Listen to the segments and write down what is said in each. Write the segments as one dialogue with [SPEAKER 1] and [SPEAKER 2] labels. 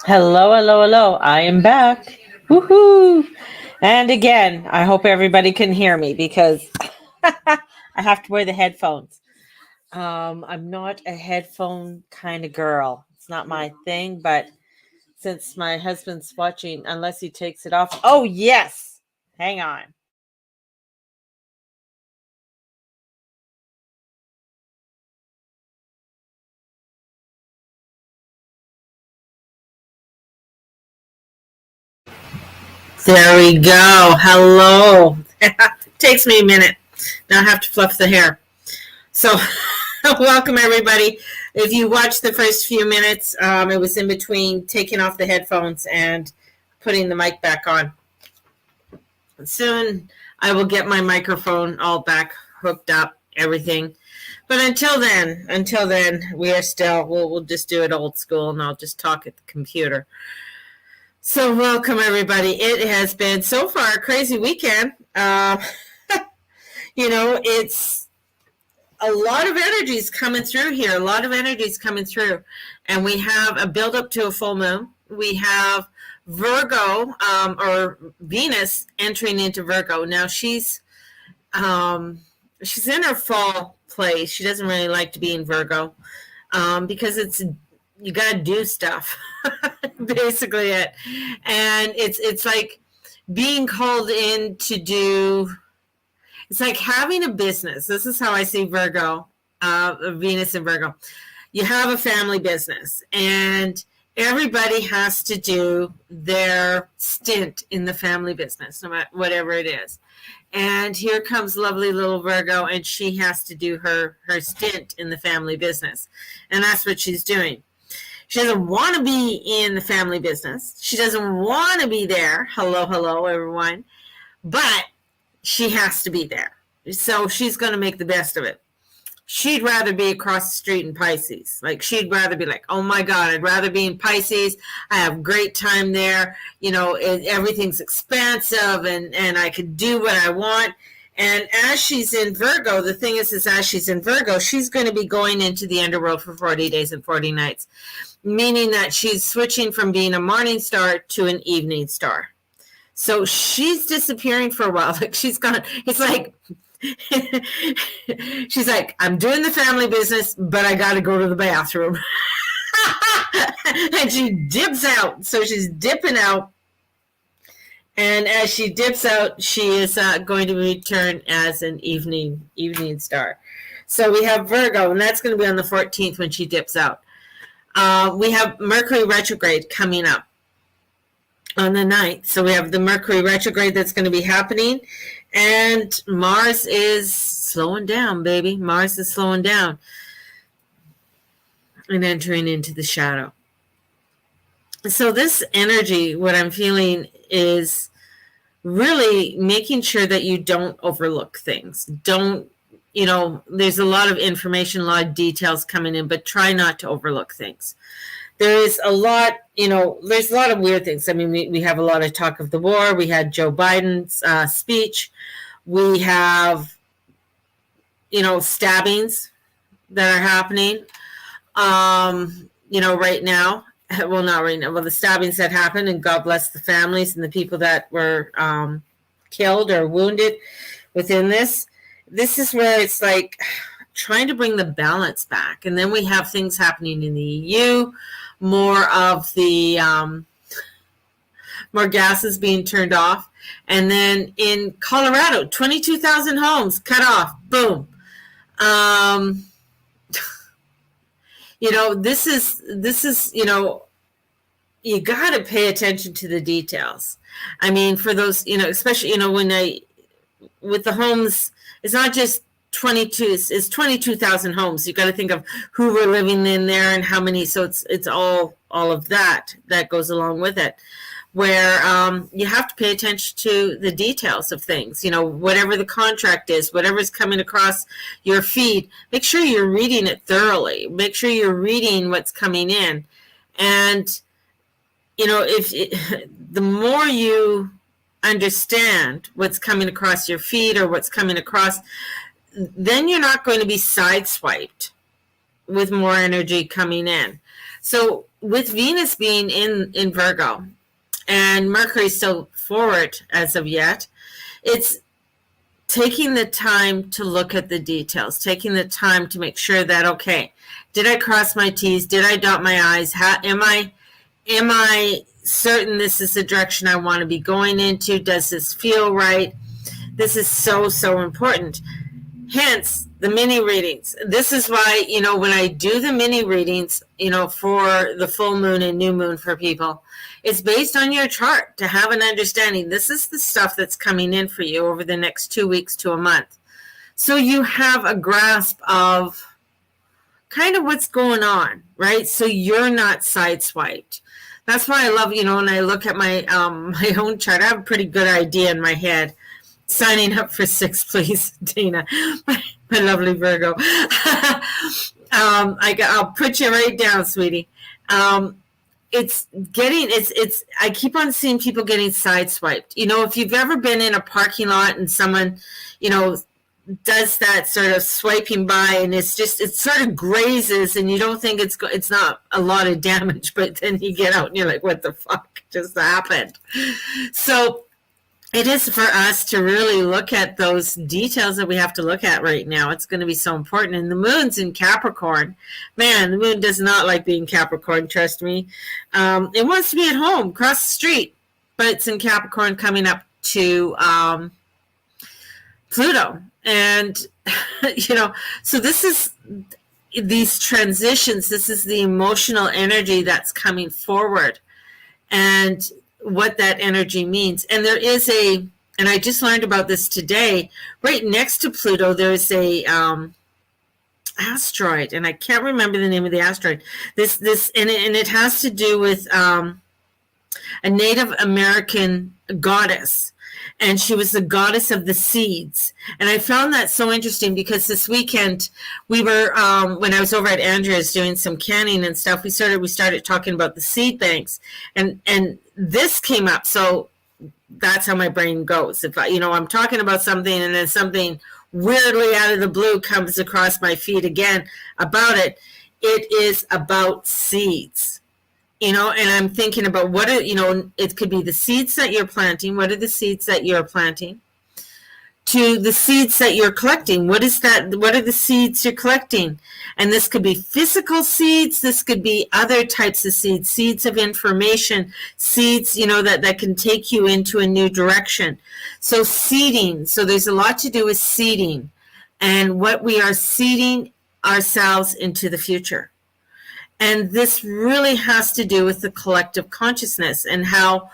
[SPEAKER 1] Hello, hello, hello. I am back. Woohoo! And again, I hope everybody can hear me because I have to wear the headphones. I'm not a headphone kind of girl. It's not my thing, but since my husband's watching, unless he takes it off. Oh, yes. Hang on. There we go. Hello. Takes me a minute. Now I have to fluff the hair. So, welcome everybody. If you watched the first few minutes, it was in between taking off the headphones and putting the mic back on. Soon, I will get my microphone all back hooked up, everything. But until then, we are still. We'll just do it old school, and I'll just talk at the computer. So, welcome everybody. It has been so far a crazy weekend. It's a lot of energies coming through here. And we have a build up to a full moon. We have Virgo, or Venus entering into Virgo. Now she's in her fall place. She doesn't really like to be in Virgo, because you got to do stuff, basically it. And it's like being called in to do. It's like having a business. This is how I see Virgo, Venus and Virgo. You have a family business, and everybody has to do their stint in the family business, no matter whatever it is. And here comes lovely little Virgo, and she has to do her stint in the family business. And that's what she's doing. She doesn't want to be in the family business. She doesn't want to be there. Hello, everyone. But she has to be there. So she's going to make the best of it. She'd rather be across the street in Pisces. Like, she'd rather be like, oh my God, I'd rather be in Pisces. I have great time there. Everything's expansive, and I could do what I want. And as she's in Virgo, the thing is as she's in Virgo, she's going to be going into the underworld for 40 days and 40 nights, meaning that she's switching from being a morning star to an evening star. So she's disappearing for a while. Like, she's gone. It's like, she's like, I'm doing the family business, but I got to go to the bathroom. And she dips out. So she's dipping out. And as she dips out, she is going to return as an evening star. So we have Virgo, and that's going to be on the 14th when she dips out. We have Mercury retrograde coming up on the 9th. So we have the Mercury retrograde that's going to be happening, and Mars is slowing down, baby. Mars is slowing down and entering into the shadow. So this energy, what I'm feeling, is really making sure that you don't overlook things. There's a lot of information, a lot of details coming in, but try not to overlook things. There's a lot of weird things. I mean, we have a lot of talk of the war. We had Joe Biden's speech. We have, stabbings that are happening, right now. Well, not right now. Well, the stabbings that happened, and God bless the families and the people that were killed or wounded within this. This is where it's like trying to bring the balance back. And then we have things happening in the EU, more of the more gases being turned off. And then in Colorado, 22,000 homes cut off. Boom. This is, you got to pay attention to the details. I mean, for those, especially, with the homes, it's not just 22,000 homes. You got to think of who were living in there and how many. So it's all of that goes along with it, where you have to pay attention to the details of things. Whatever the contract is, whatever's coming across your feed, make sure you're reading it thoroughly. Make sure you're reading what's coming in. And, the more you understand what's coming across your feed or what's coming across, then you're not going to be sideswiped more energy coming in. So with Venus being in Virgo and Mercury still forward as of yet, it's taking the time to look at the details, taking the time to make sure that, okay, did I cross my T's? Did I dot my I's? Am I certain this is the direction I want to be going into? Does this feel right? This is so, so important. Hence, the mini readings. This is why, when I do the mini readings, for the full moon and new moon for people, it's based on your chart to have an understanding. This is the stuff that's coming in for you over the next 2 weeks to a month. So you have a grasp of kind of what's going on, right? So you're not sideswiped. That's why I love, when I look at my my own chart, I have a pretty good idea in my head. Signing up for 6, please, Dana, my lovely Virgo. I'll put you right down, sweetie. I keep on seeing people getting sideswiped. If you've ever been in a parking lot and someone, does that sort of swiping by, and it sort of grazes, and you don't think it's not a lot of damage, but then you get out and you're like, what the fuck just happened? So it is for us to really look at those details that we have to look at right now. It's going to be so important. And the moon's in Capricorn. Man, the moon does not like being Capricorn, trust me. It wants to be at home, across the street. But it's in Capricorn coming up to Pluto. And, so this is these transitions. This is the emotional energy that's coming forward. And what that energy means. And there is and I just learned about this today, right next to Pluto, there's a asteroid, and I can't remember the name of the asteroid. And it has to do with a Native American goddess, and she was the goddess of the seeds. And I found that so interesting because this weekend we were, when I was over at Andrea's doing some canning and stuff, we started talking about the seed banks, and this came up. So that's how my brain goes. If I'm talking about something and then something weirdly out of the blue comes across my feed again about it, it is about seeds. And I'm thinking about it could be the seeds that you're planting. What are the seeds that you're planting? To the seeds that you're collecting. What is that? What are the seeds you're collecting? And this could be physical seeds. This could be other types of seeds, seeds of information, seeds, that can take you into a new direction. So seeding. So there's a lot to do with seeding and what we are seeding ourselves into the future. And this really has to do with the collective consciousness and how,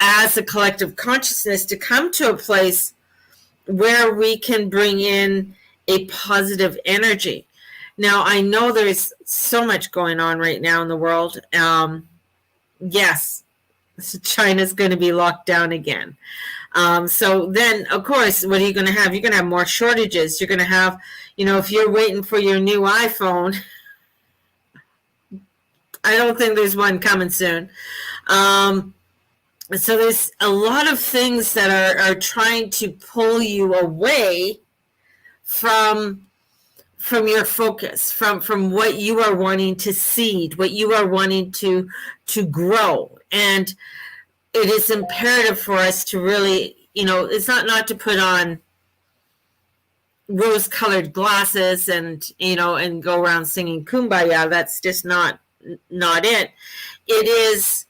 [SPEAKER 1] as a collective consciousness, to come to a place where we can bring in a positive energy. Now, I know there's so much going on right now in the world. Yes, China's going to be locked down again. So then, of course, what are you going to have? You're going to have more shortages. You're going to have, if you're waiting for your new iPhone, I don't think there's one coming soon. So there's a lot of things that are trying to pull you away from your focus, from what you are wanting to seed, what you are wanting to grow. And it is imperative for us to really, it's not to put on rose-colored glasses and go around singing Kumbaya. That's just not it. It is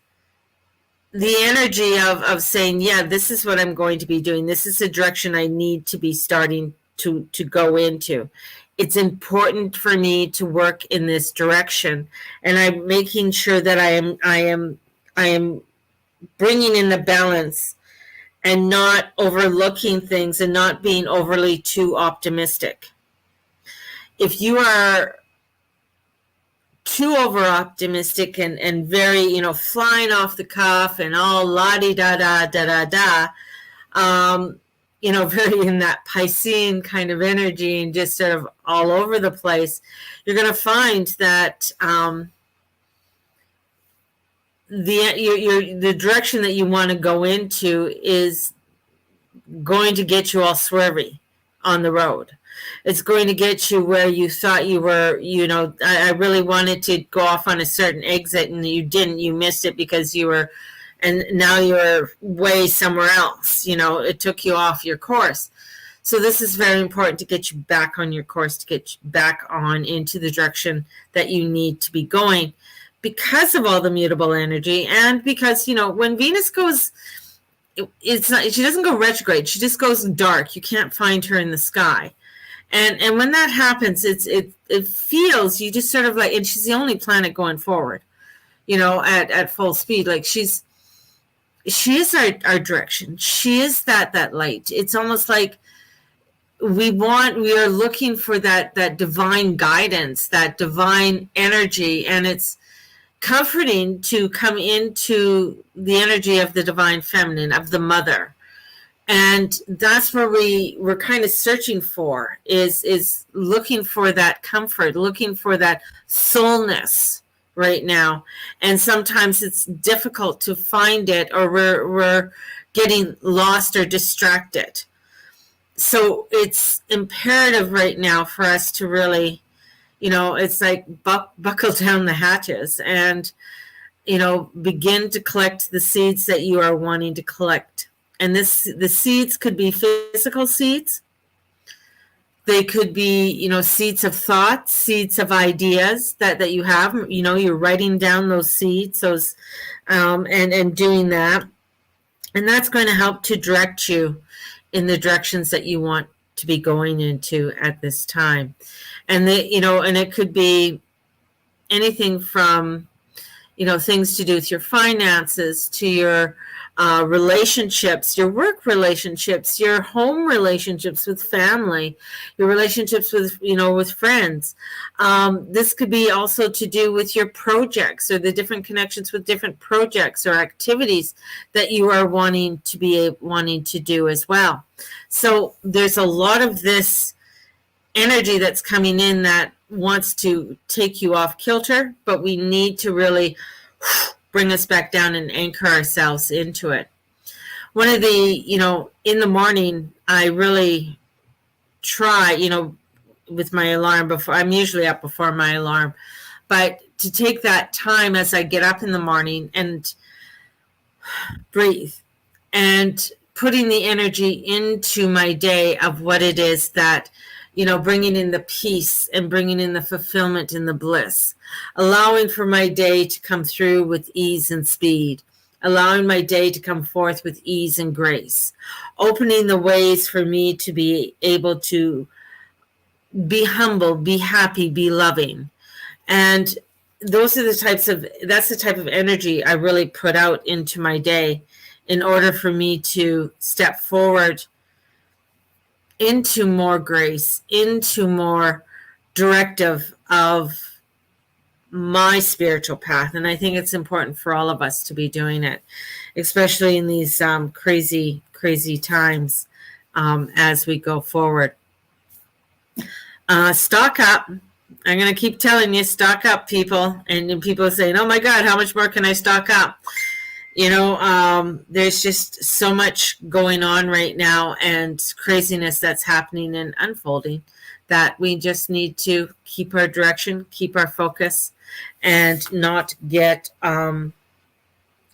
[SPEAKER 1] the energy of saying, yeah, this is what I'm going to be doing. This is the direction I need to be starting to go into. It's important for me to work in this direction, and I'm making sure that I am bringing in the balance and not overlooking things and not being overly too optimistic. If you are too over optimistic and very, flying off the cuff and all la-di-da-da-da-da-da, very in that Piscean kind of energy and just sort of all over the place, you're going to find that the direction that you want to go into is going to get you all swervy, on the road. It's going to get you where you thought you were. I really wanted to go off on a certain exit and you didn't. You missed it because you were, and now you're way somewhere else. It took you off your course. So this is very important to get you back on your course, to get you back on into the direction that you need to be going, because of all the mutable energy, and because, when Venus goes, it's not, she doesn't go retrograde, she just goes dark. You can't find her in the sky. And when that happens, it feels, you just sort of like, and she's the only planet going forward, at full speed. Like she is our direction. She is that light. It's almost like we are looking for that divine guidance, that divine energy, and it's comforting to come into the energy of the divine feminine, of the mother. And that's where we're kind of searching for, is looking for that comfort, looking for that soulness right now. And sometimes it's difficult to find it, or we're getting lost or distracted. So it's imperative right now for us to really, it's like buckle down the hatches and, begin to collect the seeds that you are wanting to collect. And the seeds could be physical seeds. They could be, seeds of thoughts, seeds of ideas that you have. You're writing down those seeds, and doing that. And that's going to help to direct you in the directions that you want to be going into at this time. And and it could be anything from, things to do with your finances, to your relationships, your work relationships, your home relationships with family, your relationships with, with friends. This could be also to do with your projects, or the different connections with different projects or activities that you are wanting to do as well. So there's a lot of this energy that's coming in that wants to take you off kilter, but we need to really bring us back down and anchor ourselves into it. One of the, in the morning, I really try, with my alarm before, I'm usually up before my alarm, but to take that time as I get up in the morning and breathe and putting the energy into my day of what it is that, bringing in the peace and bringing in the fulfillment and the bliss, allowing for my day to come through with ease and speed, allowing my day to come forth with ease and grace, opening the ways for me to be able to be humble, be happy, be loving. And that's the type of energy I really put out into my day in order for me to step forward into more grace, into more directive of my spiritual path. And I think it's important for all of us to be doing it, especially in these crazy times as we go forward. Stock up. I'm going to keep telling you, stock up, people. And people are saying, oh my God, how much more can I stock up? There's just so much going on right now, and craziness that's happening and unfolding, that we just need to keep our direction, keep our focus, and not get, and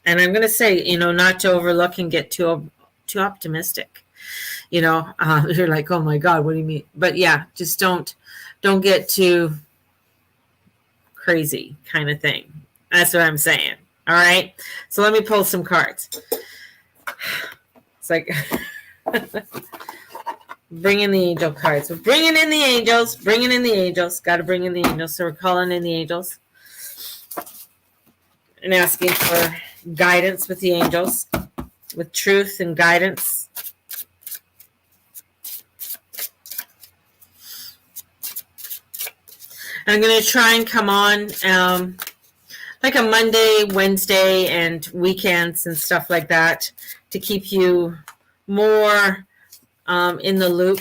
[SPEAKER 1] I'm going to say, not to overlook and get too optimistic. You're like, oh my God, what do you mean? But yeah, just don't get too crazy kind of thing. That's what I'm saying. All right. So let me pull some cards. It's like bring in the angel cards. We're bringing in the angels. Got to bring in the angels. So we're calling in the angels and asking for guidance with the angels, with truth and guidance. I'm going to try and come on like a Monday, Wednesday, and weekends and stuff like that to keep you more in the loop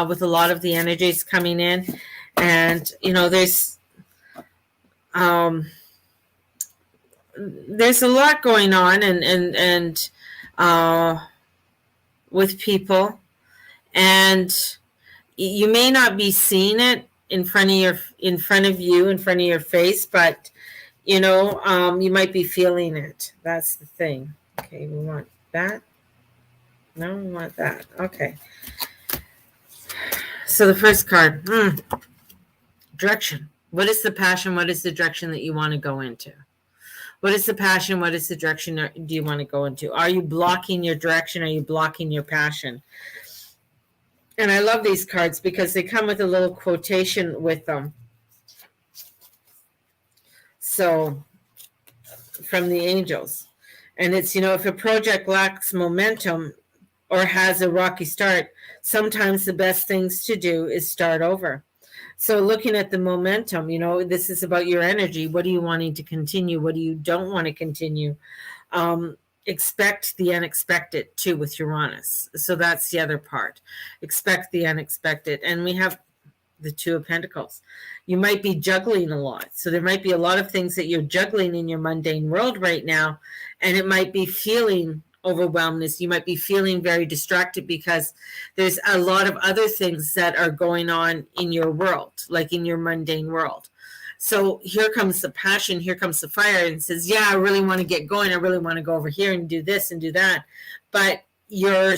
[SPEAKER 1] with a lot of the energies coming in. And, there's a lot going on and with people. and you may not be seeing it in front of your face, but you might be feeling it. That's the thing. Okay, we want that. No, we want that. Okay. So the first card, direction. What is the passion? What is the direction that you want to go into? What is the passion? What is the direction do you want to go into? Are you blocking your direction? Are you blocking your passion? And I love these cards because they come with a little quotation with them. So, from the angels. And it's, if a project lacks momentum or has a rocky start, sometimes the best things to do is start over. So looking at the momentum, this is about your energy. What are you wanting to continue? What do you don't want to continue? Expect the unexpected too with Uranus. So that's the other part. Expect the unexpected. And we have the Two of Pentacles. You might be juggling a lot. So there might be a lot of things that you're juggling in your mundane world right now. And it might be feeling overwhelmness. You might be feeling very distracted because there's a lot of other things that are going on in your world, like in your mundane world. So here comes the passion, here comes the fire, and says, yeah, I really want to get going. I really want to go over here and do this and do that. But you're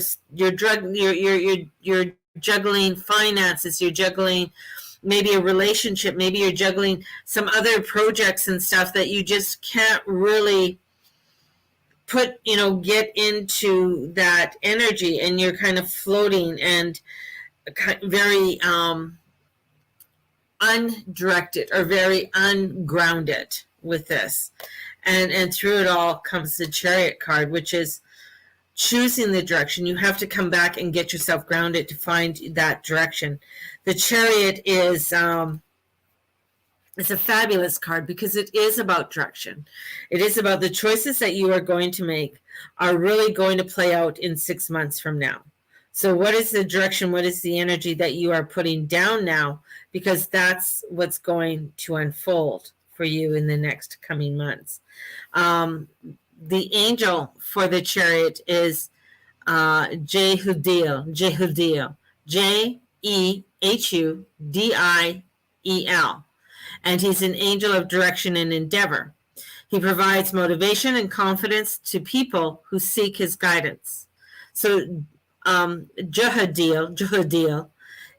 [SPEAKER 1] juggling finances, you're juggling maybe a relationship, maybe you're juggling some other projects and stuff that you just can't really get into that energy, and you're kind of floating and very undirected or very ungrounded with this. And through it all comes the Chariot card, which is choosing the direction. You have to come back and get yourself grounded to find that direction. The Chariot is it's a fabulous card because it is about direction. It is about the choices that you are going to make are really going to play out in 6 months from now. So what is the direction? What is the energy that you are putting down now? Because that's what's going to unfold for you in the next coming months. The angel for the Chariot is Jehudiel, Jehudiel. And he's an angel of direction and endeavor. He provides motivation and confidence to people who seek his guidance. So Jehudiel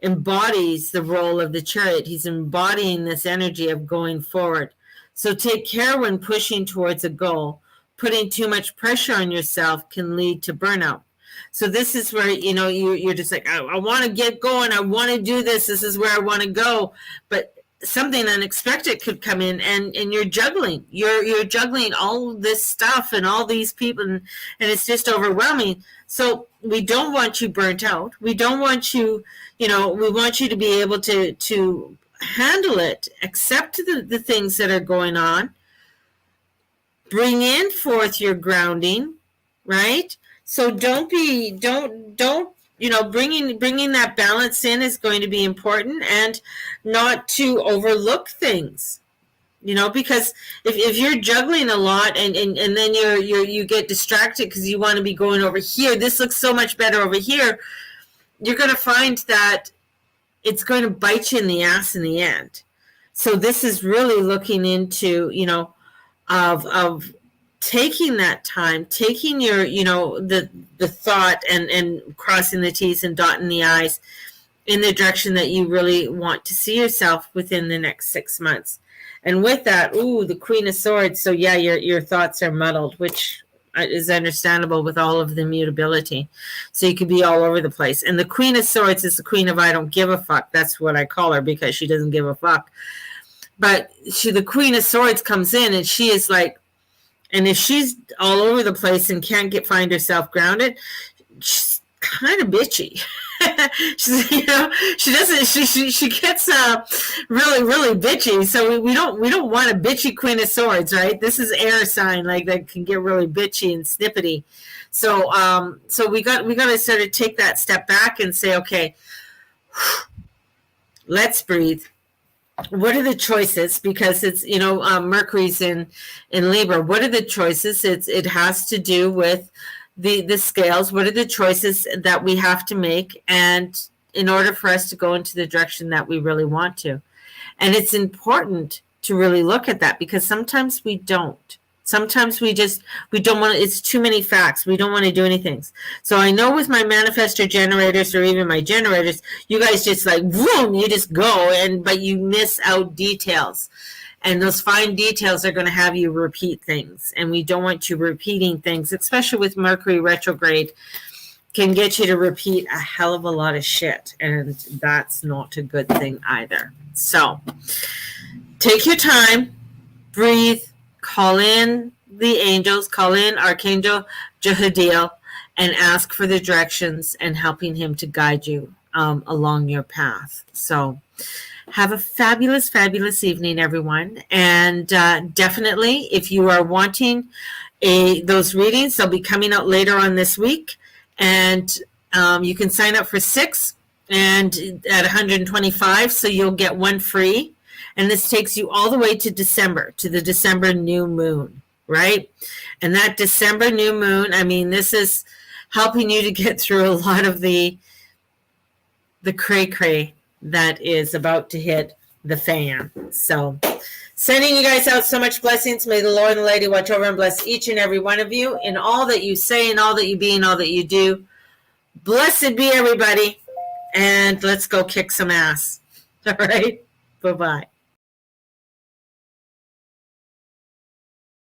[SPEAKER 1] embodies the role of the Chariot. He's embodying this energy of going forward. So take care when pushing towards a goal. Putting too much pressure on yourself can lead to burnout. So this is where, you're just like, I want to get going. I want to do this. This is where I want to go. But something unexpected could come in, and you're juggling. You're juggling all this stuff and all these people, and it's just overwhelming. So we don't want you burnt out. We don't want you, we want you to be able to handle it, accept the things that are going on, bring in forth your grounding, right? So bringing that balance in is going to be important, and not to overlook things, because if you're juggling a lot and then you get distracted because you want to be going over here, this looks so much better over here, you're going to find that it's going to bite you in the ass in the end. So this is really looking into, of taking that time, taking your, the thought and crossing the T's and dotting the I's in the direction that you really want to see yourself within the next 6 months. And with that, the Queen of Swords. So yeah, your thoughts are muddled, which is understandable with all of the mutability. So you could be all over the place. And the Queen of Swords is the Queen of I don't give a fuck. That's what I call her, because she doesn't give a fuck. But the Queen of Swords comes in, and she is like, and if she's all over the place and can't find herself grounded, she's kind of bitchy. She gets really, really bitchy. So we don't want a bitchy Queen of Swords, right? This is air sign, like, that can get really bitchy and snippety. So we got to sort of take that step back and say, okay, let's breathe. What are the choices? Because it's, Mercury's in Libra. What are the choices? It has to do with the scales, what are the choices that we have to make, and in order for us to go into the direction that we really want to. And it's important to really look at that, because sometimes we don't. Sometimes we don't want to, it's too many facts. We don't want to do anything. So I know with my manifestor generators, or even my generators, you guys just like, boom, you just go, but you miss out details. And those fine details are going to have you repeat things. And we don't want you repeating things, especially with Mercury retrograde, can get you to repeat a hell of a lot of shit. And that's not a good thing either. So take your time, breathe, call in the angels, call in Archangel Jahadiel, and ask for the directions and helping him to guide you along your path. So have a fabulous, fabulous evening, everyone. And definitely, if you are wanting those readings, they'll be coming out later on this week. And you can sign up for 6 and at $125, so you'll get one free. And this takes you all the way to December, to the December new moon, right? And that December new moon, I mean, this is helping you to get through a lot of the cray-cray that is about to hit the fan. So sending you guys out so much blessings. May the Lord and the Lady watch over and bless each and every one of you in all that you say and all that you be and all that you do. Blessed be everybody. And let's go kick some ass. All right. Bye-bye.